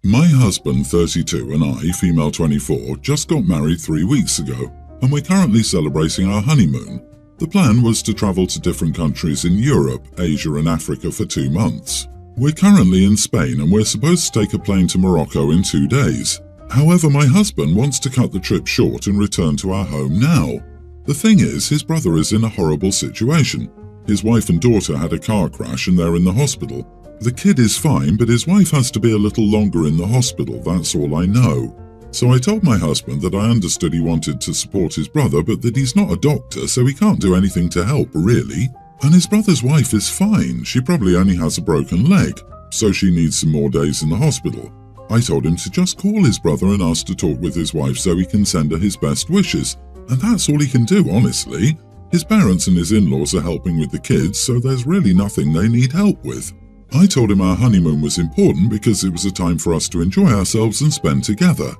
My husband, 32, and I, female 24, just got married 3 weeks ago, and we're currently celebrating our honeymoon. The plan was to travel to different countries in Europe, Asia, and Africa for 2 months. We're currently in Spain, and we're supposed to take a plane to Morocco in 2 days. However, my husband wants to cut the trip short and return to our home now. The thing is, his brother is in a horrible situation. His wife and daughter had a car crash and they're in the hospital. The kid is fine, but his wife has to be a little longer in the hospital, that's all I know. So I told my husband that I understood he wanted to support his brother, but that he's not a doctor, so he can't do anything to help, really. And his brother's wife is fine, she probably only has a broken leg, so she needs some more days in the hospital. I told him to just call his brother and ask to talk with his wife so he can send her his best wishes. And that's all he can do, honestly. His parents and his in-laws are helping with the kids, so there's really nothing they need help with. I told him our honeymoon was important because it was a time for us to enjoy ourselves and spend together.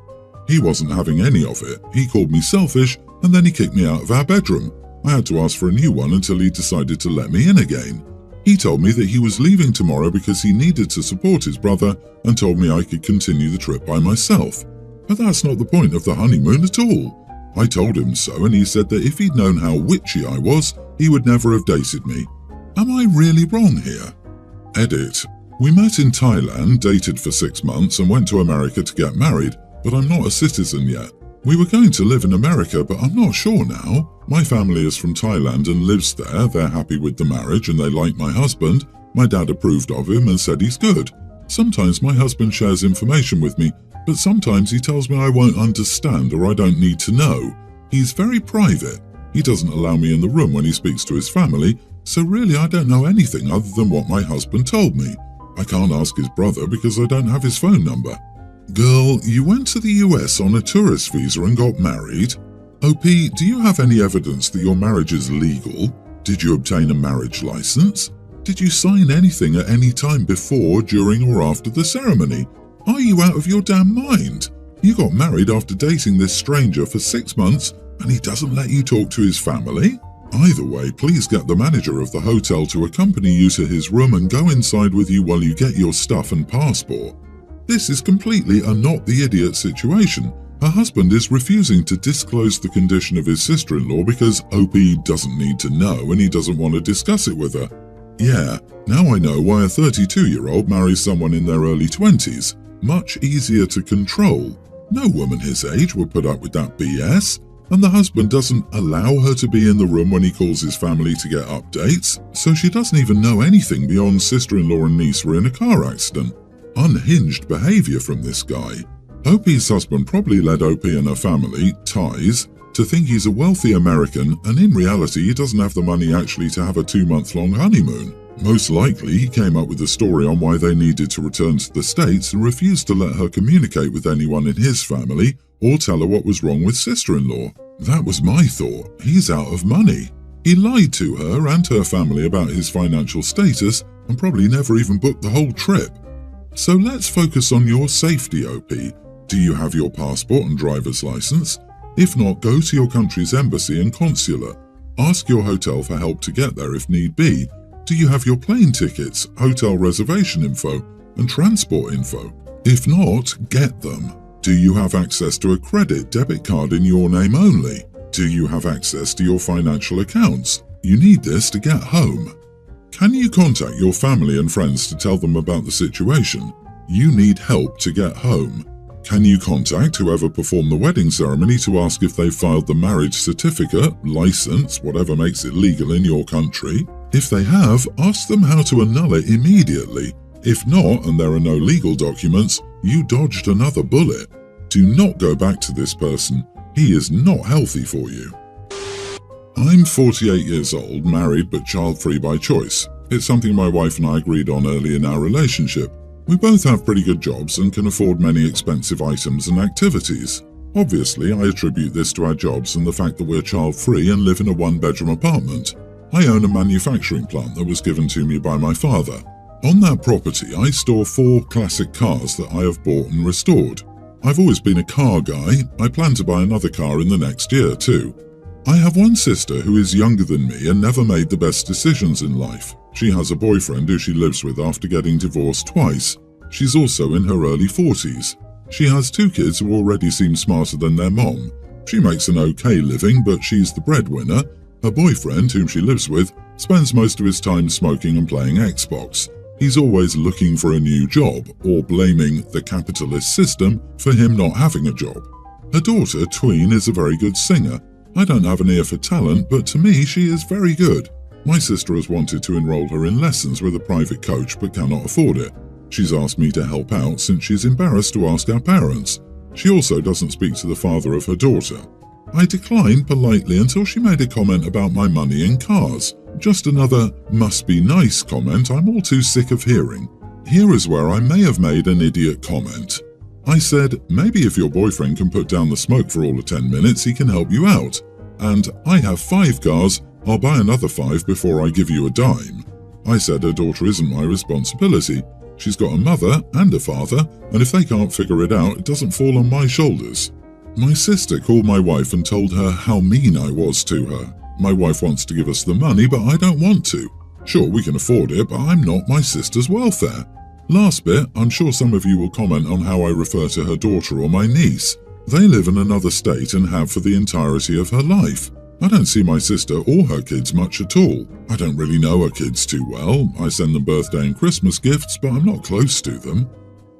He wasn't having any of it. He called me selfish, and then he kicked me out of our bedroom. I had to ask for a new one until he decided to let me in again. He told me that he was leaving tomorrow because he needed to support his brother and told me I could continue the trip by myself. But that's not the point of the honeymoon at all. I told him so, and he said that if he'd known how witchy I was, he would never have dated me. Am I really wrong here? Edit. We met in Thailand, dated for 6 months, and went to America to get married, but I'm not a citizen yet. We were going to live in America, but I'm not sure now. My family is from Thailand and lives there. They're happy with the marriage and they like my husband. My dad approved of him and said he's good. Sometimes my husband shares information with me, but sometimes he tells me I won't understand or I don't need to know. He's very private. He doesn't allow me in the room when he speaks to his family, so really I don't know anything other than what my husband told me. I can't ask his brother because I don't have his phone number. Girl, you went to the US on a tourist visa and got married. OP, do you have any evidence that your marriage is legal? Did you obtain a marriage license? Did you sign anything at any time before, during, or after the ceremony? Are you out of your damn mind? You got married after dating this stranger for 6 months and he doesn't let you talk to his family? Either way, please get the manager of the hotel to accompany you to his room and go inside with you while you get your stuff and passport. This is completely a not the idiot situation. Her husband is refusing to disclose the condition of his sister-in-law because OP doesn't need to know and he doesn't want to discuss it with her. Yeah, now I know why a 32-year-old marries someone in their early 20s. Much easier to control. No woman his age would put up with that BS. And the husband doesn't allow her to be in the room when he calls his family to get updates, so she doesn't even know anything beyond sister-in-law and niece were in a car accident. Unhinged behavior from this guy. OP's husband probably led OP and her family, Thais, to think he's a wealthy American, and in reality he doesn't have the money actually to have a 2-month-long honeymoon. Most likely he came up with a story on why they needed to return to the States and refused to let her communicate with anyone in his family or tell her what was wrong with sister-in-law. That was my thought. He's out of money. He lied to her and her family about his financial status and probably never even booked the whole trip. So let's focus on your safety, OP. Do you have your passport and driver's license? If not, go to your country's embassy and consulate. Ask your hotel for help to get there if need be. Do you have your plane tickets, hotel reservation info, and transport info? If not, get them. Do you have access to a credit debit card in your name only? Do you have access to your financial accounts? You need this to get home. Can you contact your family and friends to tell them about the situation? You need help to get home. Can you contact whoever performed the wedding ceremony to ask if they filed the marriage certificate, license, whatever makes it legal in your country? If they have, ask them how to annul it immediately. If not, and there are no legal documents, you dodged another bullet. Do not go back to this person. He is not healthy for you. I'm 48 years old, married but child-free by choice. It's something my wife and I agreed on early in our relationship. We both have pretty good jobs and can afford many expensive items and activities. Obviously, I attribute this to our jobs and the fact that we're child-free and live in a 1-bedroom apartment. I own a manufacturing plant that was given to me by my father. On that property, I store 4 classic cars that I have bought and restored. I've always been a car guy. I plan to buy another car in the next year too. I have one sister who is younger than me and never made the best decisions in life. She has a boyfriend who she lives with after getting divorced twice. She's also in her early 40s. She has 2 kids who already seem smarter than their mom. She makes an okay living, but she's the breadwinner. Her boyfriend, whom she lives with, spends most of his time smoking and playing Xbox. He's always looking for a new job, or blaming the capitalist system for him not having a job. Her daughter, Tween, is a very good singer. I don't have an ear for talent, but to me she is very good. My sister has wanted to enroll her in lessons with a private coach but cannot afford it. She's asked me to help out since she's embarrassed to ask our parents. She also doesn't speak to the father of her daughter. I declined politely until she made a comment about my money and cars. Just another must be nice comment I'm all too sick of hearing. Here is where I may have made an idiot comment. I said, maybe if your boyfriend can put down the smoke for all of 10 minutes, he can help you out. And I have 5 cars, I'll buy another 5 before I give you a dime. I said her daughter isn't my responsibility. She's got a mother and a father, and if they can't figure it out, it doesn't fall on my shoulders. My sister called my wife and told her how mean I was to her. My wife wants to give us the money, but I don't want to. Sure, we can afford it, but I'm not my sister's welfare. Last bit, I'm sure some of you will comment on how I refer to her daughter or my niece. They live in another state and have for the entirety of her life. I don't see my sister or her kids much at all. I don't really know her kids too well. I send them birthday and Christmas gifts, but I'm not close to them.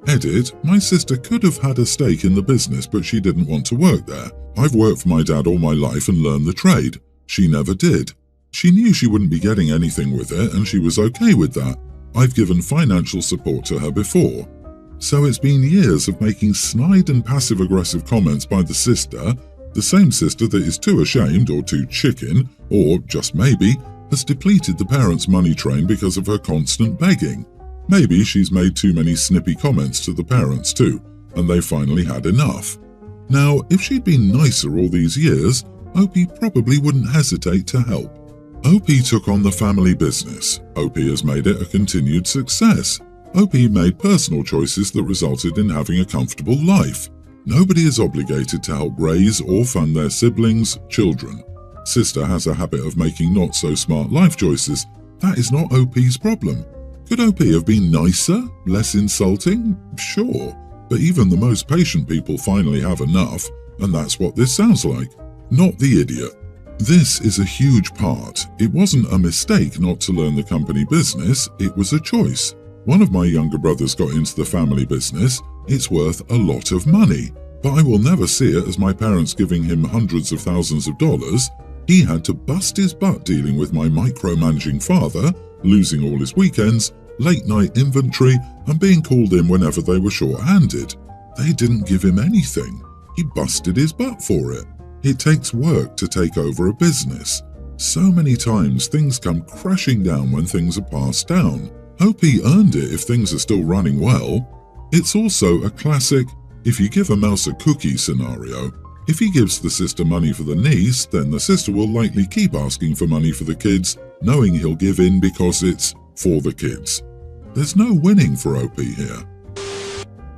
Edit, my sister could have had a stake in the business, but she didn't want to work there. I've worked for my dad all my life and learned the trade. She never did. She knew she wouldn't be getting anything with it, and she was okay with that. I've given financial support to her before. So it's been years of making snide and passive-aggressive comments by the sister, the same sister that is too ashamed or too chicken, or just maybe, has depleted the parents' money train because of her constant begging. Maybe she's made too many snippy comments to the parents too, and they finally had enough. Now, if she'd been nicer all these years, Opie probably wouldn't hesitate to help. Opie took on the family business. Opie has made it a continued success. Opie made personal choices that resulted in having a comfortable life. Nobody is obligated to help raise or fund their siblings' children. Sister has a habit of making not-so-smart life choices. That is not Opie's problem. Could Opie have been nicer, less insulting? Sure, but even the most patient people finally have enough, and that's what this sounds like. Not the idiot. This is a huge part. It wasn't a mistake not to learn the company business, it was a choice. One of my younger brothers got into the family business. It's worth a lot of money, but I will never see it as my parents giving him hundreds of thousands of dollars. He had to bust his butt dealing with my micromanaging father, losing all his weekends, late-night inventory, and being called in whenever they were short-handed. They didn't give him anything. He busted his butt for it. It takes work to take over a business. So many times things come crashing down when things are passed down. Hope he earned it if things are still running well. It's also a classic, if you give a mouse a cookie scenario. If he gives the sister money for the niece, then the sister will likely keep asking for money for the kids, knowing he'll give in because it's for the kids. There's no winning for OP here.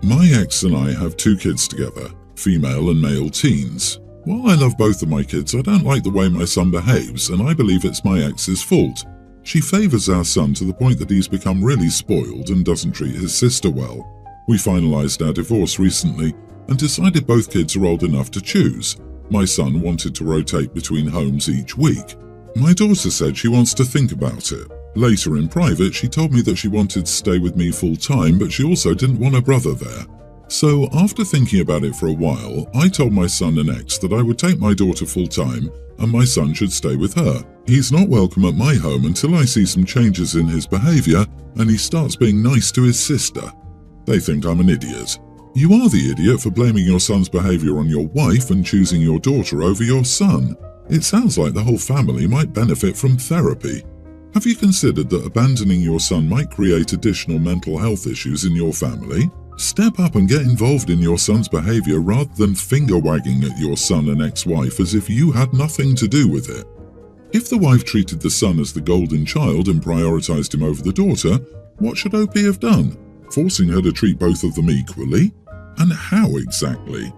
My ex and I have 2 kids together, female and male teens. While I love both of my kids, I don't like the way my son behaves, and I believe it's my ex's fault. She favours our son to the point that he's become really spoiled and doesn't treat his sister well. We finalised our divorce recently and decided both kids are old enough to choose. My son wanted to rotate between homes each week. My daughter said she wants to think about it. Later in private, she told me that she wanted to stay with me full time, but she also didn't want a brother there. So after thinking about it for a while, I told my son and ex that I would take my daughter full time and my son should stay with her. He's not welcome at my home until I see some changes in his behaviour and he starts being nice to his sister. They think I'm an idiot. You are the idiot for blaming your son's behaviour on your wife and choosing your daughter over your son. It sounds like the whole family might benefit from therapy. Have you considered that abandoning your son might create additional mental health issues in your family? Step up and get involved in your son's behaviour rather than finger-wagging at your son and ex-wife as if you had nothing to do with it. If the wife treated the son as the golden child and prioritised him over the daughter, what should OP have done? Forcing her to treat both of them equally? And how exactly?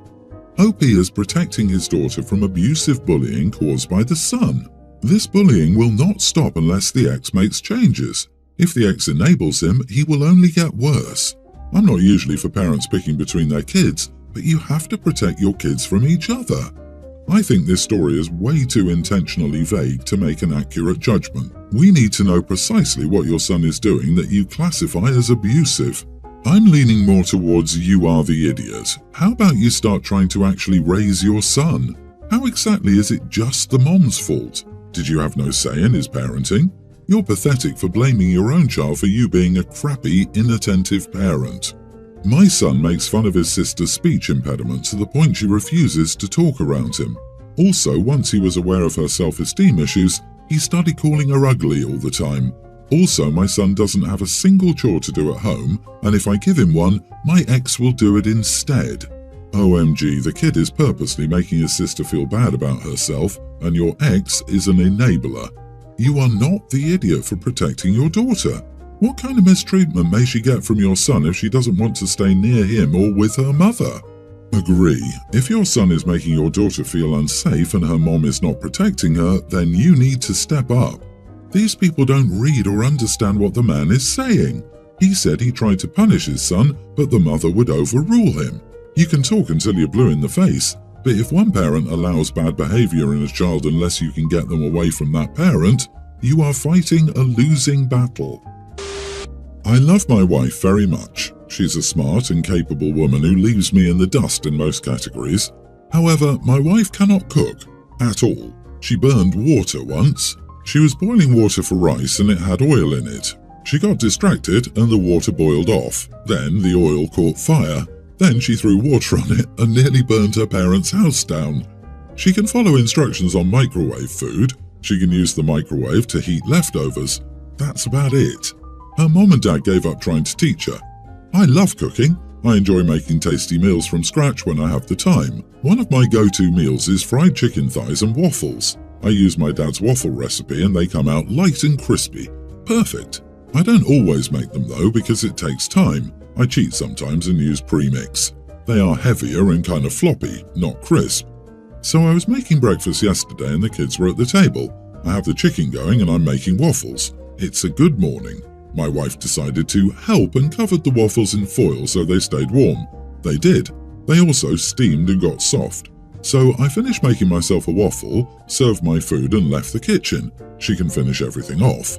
OP is protecting his daughter from abusive bullying caused by the son. This bullying will not stop unless the ex makes changes. If the ex enables him, he will only get worse. I'm not usually for parents picking between their kids, but you have to protect your kids from each other. I think this story is way too intentionally vague to make an accurate judgment. We need to know precisely what your son is doing that you classify as abusive. I'm leaning more towards you are the idiot. How about you start trying to actually raise your son? How exactly is it just the mom's fault? Did you have no say in his parenting? You're pathetic for blaming your own child for you being a crappy, inattentive parent. My son makes fun of his sister's speech impediment to the point she refuses to talk around him. Also, once he was aware of her self-esteem issues, he started calling her ugly all the time. Also, my son doesn't have a single chore to do at home, and if I give him one, my ex will do it instead. OMG, the kid is purposely making his sister feel bad about herself, and your ex is an enabler. You are not the idiot for protecting your daughter. What kind of mistreatment may she get from your son if she doesn't want to stay near him or with her mother? Agree. If your son is making your daughter feel unsafe and her mom is not protecting her, then you need to step up. These people don't read or understand what the man is saying. He said he tried to punish his son, but the mother would overrule him. You can talk until you're blue in the face, but if one parent allows bad behavior in a child unless you can get them away from that parent, you are fighting a losing battle. I love my wife very much. She's a smart and capable woman who leaves me in the dust in most categories. However, my wife cannot cook at all. She burned water once. She was boiling water for rice and it had oil in it. She got distracted and the water boiled off. Then the oil caught fire. Then she threw water on it and nearly burned her parents' house down. She can follow instructions on microwave food. She can use the microwave to heat leftovers. That's about it. Her mom and dad gave up trying to teach her. I love cooking. I enjoy making tasty meals from scratch when I have the time. One of my go-to meals is fried chicken thighs and waffles. I use my dad's waffle recipe and they come out light and crispy. Perfect. I don't always make them though because it takes time. I cheat sometimes and use pre-mix. They are heavier and kind of floppy, not crisp. So I was making breakfast yesterday and the kids were at the table. I have the chicken going and I'm making waffles. It's a good morning. My wife decided to help and covered the waffles in foil so they stayed warm. They did. They also steamed and got soft. So I finished making myself a waffle, served my food and left the kitchen. She can finish everything off.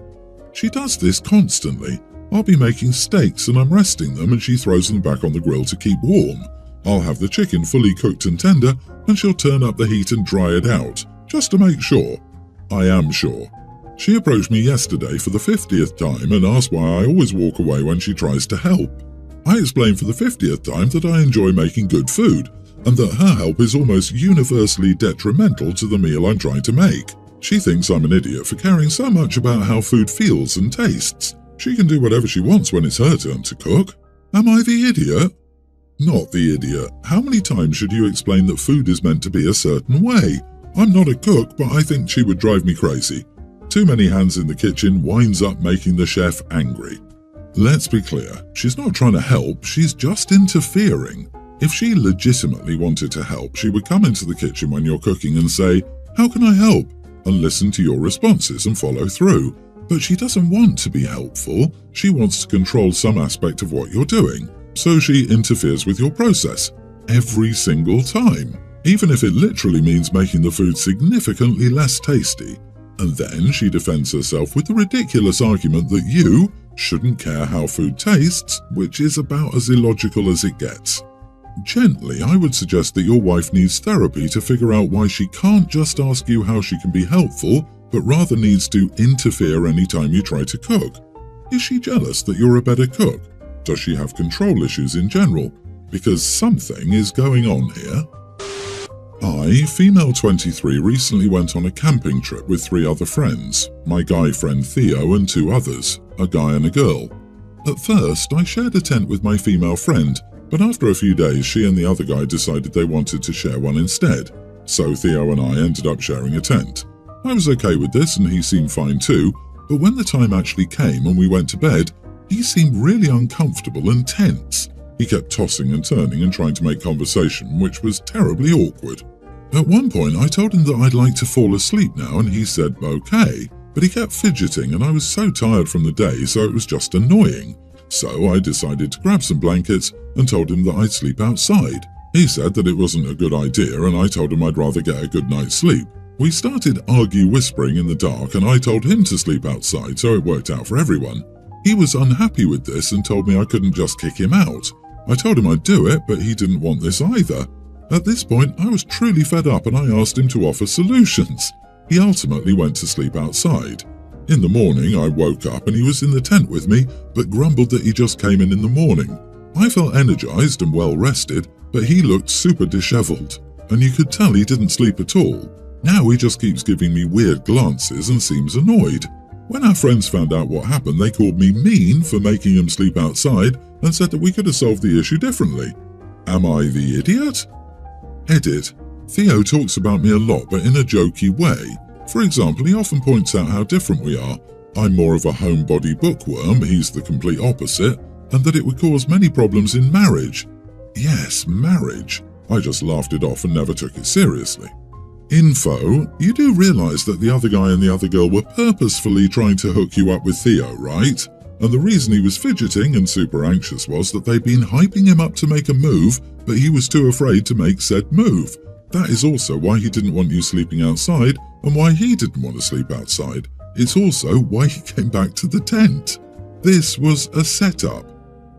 She does this constantly. I'll be making steaks and I'm resting them and she throws them back on the grill to keep warm. I'll have the chicken fully cooked and tender and she'll turn up the heat and dry it out, just to make sure. I am sure. She approached me yesterday for the 50th time and asked why I always walk away when she tries to help. I explained for the 50th time that I enjoy making good food and that her help is almost universally detrimental to the meal I'm trying to make. She thinks I'm an idiot for caring so much about how food feels and tastes. She can do whatever she wants when it's her turn to cook. Am I the idiot? Not the idiot. How many times should you explain that food is meant to be a certain way? I'm not a cook, but I think she would drive me crazy. Too many hands in the kitchen winds up making the chef angry. Let's be clear, she's not trying to help, she's just interfering. If she legitimately wanted to help, she would come into the kitchen when you're cooking and say, "How can I help?" and listen to your responses and follow through. But she doesn't want to be helpful, she wants to control some aspect of what you're doing. So she interferes with your process, every single time, even if it literally means making the food significantly less tasty. And then she defends herself with the ridiculous argument that you shouldn't care how food tastes, which is about as illogical as it gets. Gently, I would suggest that your wife needs therapy to figure out why she can't just ask you how she can be helpful, but rather needs to interfere anytime you try to cook. Is she jealous that you're a better cook? Does she have control issues in general? Because something is going on here. I, female 23, recently went on a camping trip with 3 other friends, my guy friend Theo and 2 others, a guy and a girl. At first, I shared a tent with my female friend, but after a few days she and the other guy decided they wanted to share one instead, so Theo and I ended up sharing a tent. I was okay with this and he seemed fine too, but when the time actually came and we went to bed, he seemed really uncomfortable and tense. He kept tossing and turning and trying to make conversation, which was terribly awkward. At one point, I told him that I'd like to fall asleep now and he said okay, but he kept fidgeting and I was so tired from the day, so it was just annoying. So I decided to grab some blankets and told him that I'd sleep outside. He said that it wasn't a good idea, and I told him I'd rather get a good night's sleep. We started whispering in the dark, and I told him to sleep outside, so it worked out for everyone. He was unhappy with this and told me I couldn't just kick him out. I told him I'd do it, but he didn't want this either. At this point, I was truly fed up and I asked him to offer solutions. He ultimately went to sleep outside. In the morning, I woke up and he was in the tent with me, but grumbled that he just came in the morning. I felt energized and well rested, but he looked super disheveled, and you could tell he didn't sleep at all. Now he just keeps giving me weird glances and seems annoyed. When our friends found out what happened, they called me mean for making him sleep outside and said that we could have solved the issue differently. Am I the idiot? Edit. Theo talks about me a lot, but in a jokey way. For example, he often points out how different we are. I'm more of a homebody bookworm, he's the complete opposite, and that it would cause many problems in marriage. Yes, marriage. I just laughed it off and never took it seriously. Info, you do realise that the other guy and the other girl were purposefully trying to hook you up with Theo, right? And the reason he was fidgeting and super anxious was that they'd been hyping him up to make a move, but he was too afraid to make said move. That is also why he didn't want you sleeping outside and why he didn't want to sleep outside. It's also why he came back to the tent. This was a setup.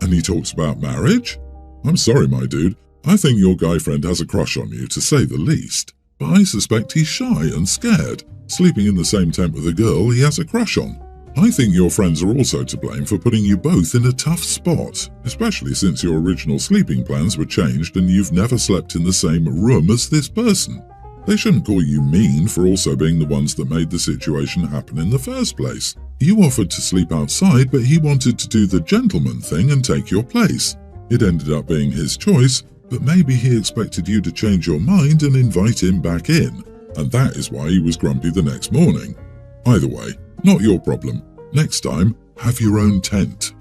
And he talks about marriage? I'm sorry, my dude. I think your guy friend has a crush on you, to say the least. But I suspect he's shy and scared. Sleeping in the same tent with a girl he has a crush on. I think your friends are also to blame for putting you both in a tough spot, especially since your original sleeping plans were changed and you've never slept in the same room as this person. They shouldn't call you mean for also being the ones that made the situation happen in the first place. You offered to sleep outside, but he wanted to do the gentleman thing and take your place. It ended up being his choice, but maybe he expected you to change your mind and invite him back in, and that is why he was grumpy the next morning. Either way, not your problem. Next time, have your own tent.